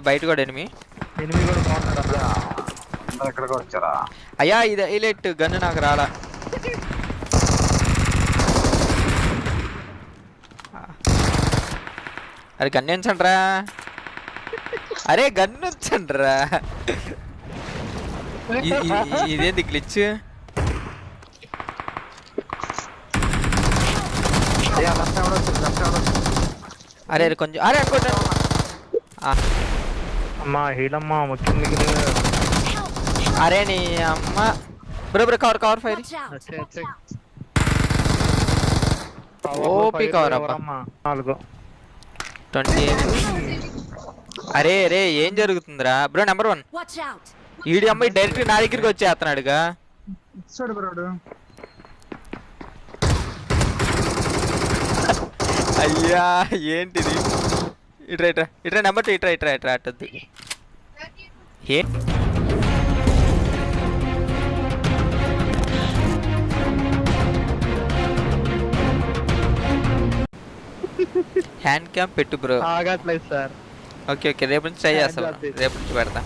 బయట కూడా ఎనిమి కూడా బాగున్నాడు అబ్బా. అందరు ఎక్కడికి వచ్చారా? అయ్యా ఇది హైలైట్ గన్ను నాకు రాలా. అరే గన్ను ఉంచండ్రా, అరే గన్ను ఉంచండ్రా. ఇదేంది గ్లిచ్? అరే అరే కొంచెం అరే అనుకోండి. అమ్మా హీలమ్మా ముఖ్యం మిగిలి. అరే నీ అమ్మ bro bro cover cover fire. OP cover అబ్బా. 20. అరే అరే ఏం జరుగుతుందిరా బ్రో? నెంబర్ 1 ఈడి అమ్మాయి డైరెక్ట్ నా దగ్గరికి వచ్చేస్తున్నాడుగా. అయ్యా ఏంటిది? ఇట్రా ఇట్రా ఇట్రా నెంబర్ 2 ఇట్రా ఇట్రా ఇట్రా అట్టద్దు. ఏ హ్యాండ్ క్యామ్ పెట్టు బ్రో. ఆగట్లేదు సార్. ఓకే ఓకే రేపు నుంచి ట్రై చేస్తాం, రేపు నుంచి పెడతా.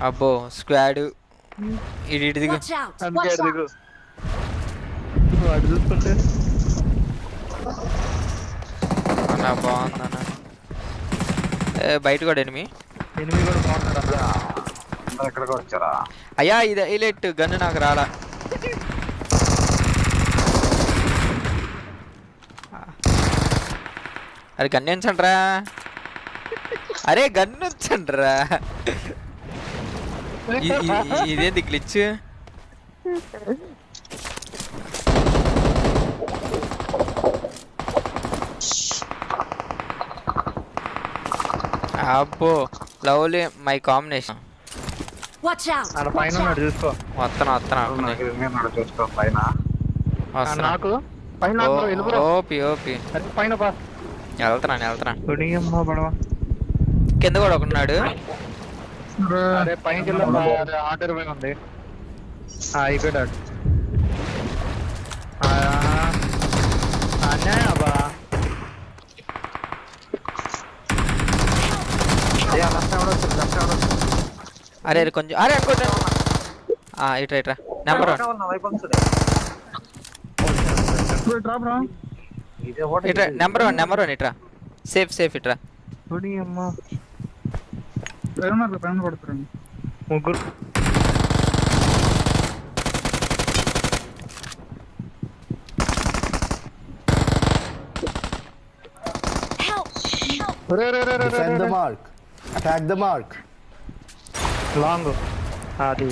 అబ్బో స్క్వాడ్ ఇది దిగు. వాడు చూసుకుంటే అలా బాగుందన్న. బయట కూడా ఎనిమి కూడా బాగున్నాడు అబ్బా. అందరు ఎక్కడికి వచ్చారా? అయ్యా ఇది హైలైట్ గన్ను నాకు రాలా. అరే గన్ను ఉంచండ్రా, అరే గన్ను ఉంచండ్రా. ఇదేంది గ్లిచ్? అబ్బో లవ్లీ మై కాంబినేషన్. పైన ఉన్నాడు చూసుకో. వస్తున్నా వస్తున్నా చూసుకో పైన. నాకు పైన ఓపి ఓపి పైన వెళ్తున్నాను వెళ్తున్నా. కింద కూడా ఒకన్నాడు. పైన ఆర్డర్ పైన ఉంది. అయిపోయాడు అన్యాయం అబ్బా. అరే అరే కొంచెం అరే అనుకోండి. ఇట్రా ఇట్రా నెంబర్ 1 ఇట్రా నెంబర్ 1 ఇట్రా సేఫ్ సేఫ్ ఇట్రా. ముగ్గురు Defend the mark. Attack the mark. Long అది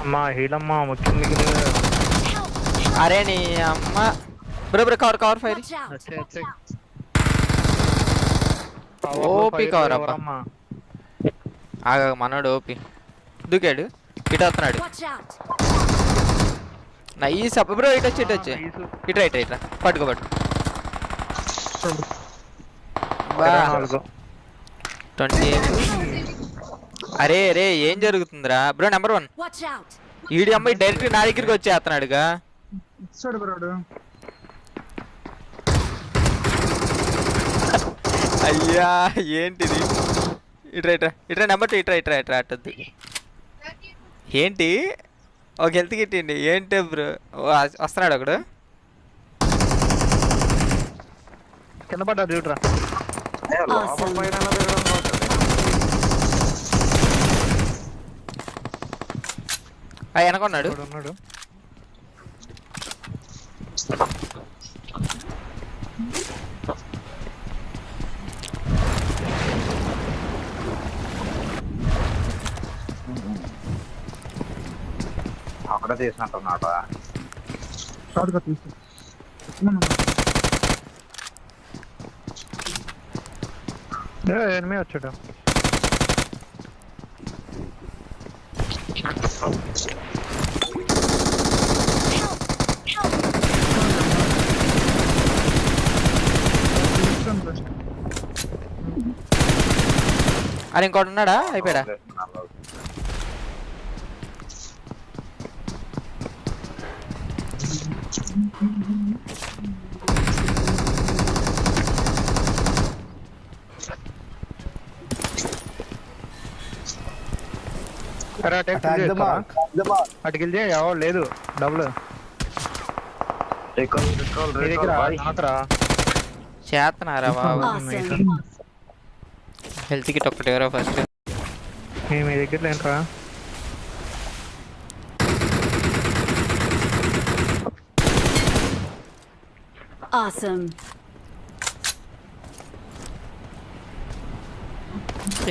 అమ్మా హీలమ్మా ముఖ్యం మిగిలి. అరే నీ అమ్మ bro bro cover cover fire. OP cover అబ్బా. మనోడు ఓపి దూకాడు ఇటు వస్తున్నాడు. నైస్ అప్ప బ్రో ఇటు వచ్చి ఇట్రా ఇట్రా ఇట్రా పట్టుకో పట్టు. 20. అరే అరే ఏం జరుగుతుందిరా బ్రో? నెంబర్ 1 ఈడి అమ్మాయి డైరెక్ట్ నా దగ్గరికి వచ్చేస్తున్నాడుగా. అయ్యా ఏంటిది? ఇట్రా ఇట్రా ఇట్రా నెంబర్ 2 ఇట్రా ఇట్రా ఇట్రా అట్టద్దు. ఏంటి ఒక హెల్త్ కిట్టండి ఏంటి బ్రో? వస్తున్నాడు ఒకడు. కింద పడ్డా చూడరా. వెనకున్నాడు. అక్కడ తీసినట్టున్నాడా? ఎనిమిది వచ్చాడు. అని ఇంకోటి ఉన్నాడా? అయిపోయాడా? అరే Attack the mark. అటుకెళ్తే ఎవరు లేదు డబ్బులు రికాల్ రికాల్ నీ దగ్గర రికాల్ బాయ్ నాకురా చేస్తున్నారా బాబు Awesome. హెల్త్ కిట్ ఒక్కటి ఎవరో ఫస్ట్ మీ దగ్గర లేంట్రా Awesome.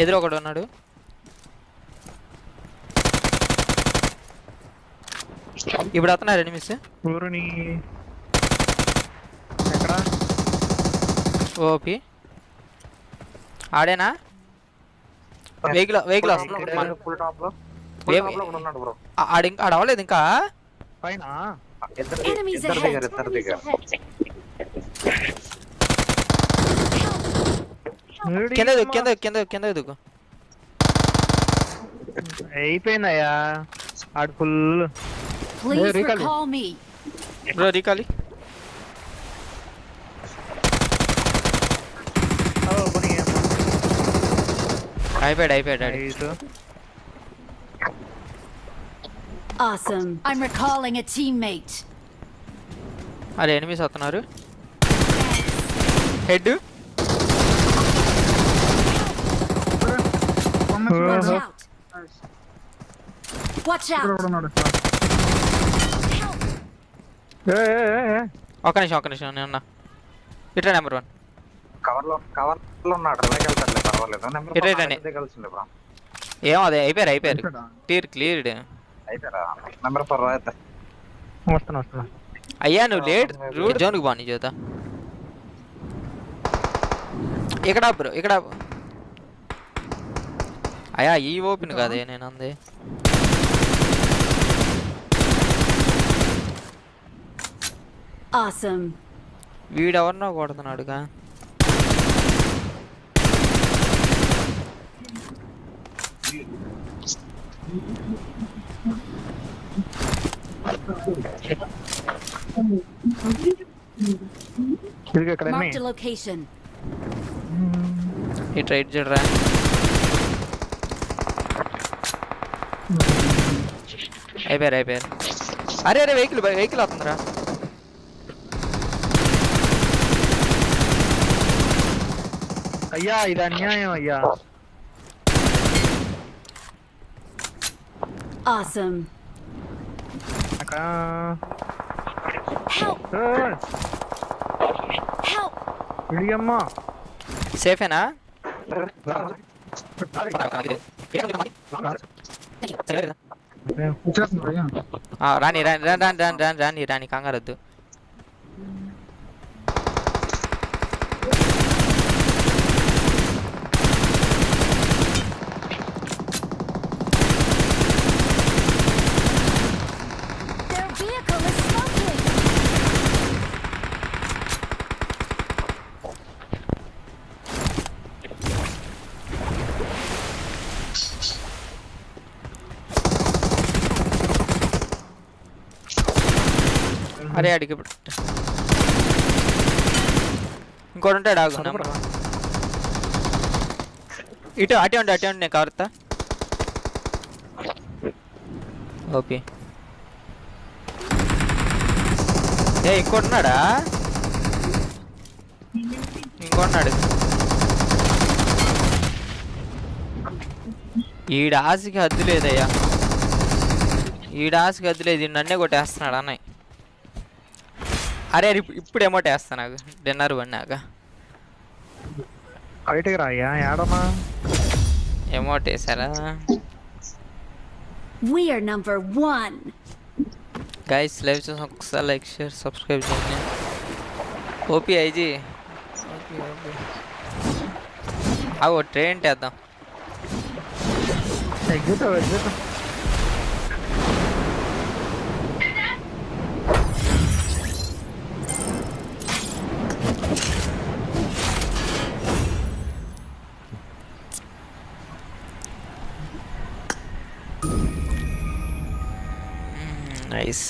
ఎదురు ఒకడు ఉన్నాడు. ఇప్పుడు వస్తున్నారు ఎనిమిస్. ఊరుని ఎక్కడ ఓపి ఆడేనా వెహికల్ వస్తుంది. ఫుల్ టాప్ లో ఉన్నాడు బ్రో. ఆడ అవ్వలేదు ఇంకా. పైన Enemies ఇద్దరు ahead. దిగారు ఇద్దరు దిగారు కింద ఎదుగు. అయిపోయిందయ్యా ఆడు full Please recall it. recall me. Bro రీకాలి. అయిపోయాడు ఆడు. Awesome. I'm recalling a teammate. అరే ఎనిమిస్ వస్తున్నారు. Head Watch out. Watch out. ఒక్క నిమిషం నేను ఉన్నా. ఇట్లా నెంబర్ 1 కవర్ లో ఉన్నాడు. అలాగే వెళ్తాడులే పర్వాలేదు. ఇటు రండి. దిగాల్సిందే బ్రో. ఏమో అదే అయిపోయారు. క్లియర్డ్ అయిపోయారా నెంబర్ 4 రాయద్దా. వస్తున్నా అయ్యా నువ్వు లేట్ రూట్ జోన్కి బాగుంది చూద్దా. ఇక్కడ బ్రో ఇక్కడ అయ్యా ఈ ఓపెన్ కాదే నేను అంది. Awesome. వీడెవరినో కొడుతున్నాడుగా. ఇక్కడ Marked a location. ఈ ట్రైట్ చూడరా. అయిపోయారు. అరే వెహికల్ అవుతుందిరా. అయ్యా ఇది అన్యాయం అయ్యా. Awesome. అక్కడ Help. Help. విడియమ్మా సేఫేనా. రాని కంగారద్దు. Their vehicle is smoking. అరే అడిగి ఇంకోటి ఉంటాడు ఆగు. ఇటు అటే ఉండి నేను కవరుతా. ఓకే ఇంకోటిన్నాడు. ఈడ ఆశకి హద్దు లేదయ్యా. నన్నే కొట్టేస్తున్నాడు అన్నయ్య. అరే ఇప్పుడు ఎమోట్ వేస్తా నాకు డిన్నర్ పడినాక. బయటకు రాయ్యా ఏడమ్మా ఎమోట్ వేసారా. We are number 1. Guys live చూసి ఒకసారి లైక్ షేర్ సబ్స్క్రైబ్ చేయండి. ఓపీ ఐజీ అవి ట్రైన్ వేద్దాం. Exit nice.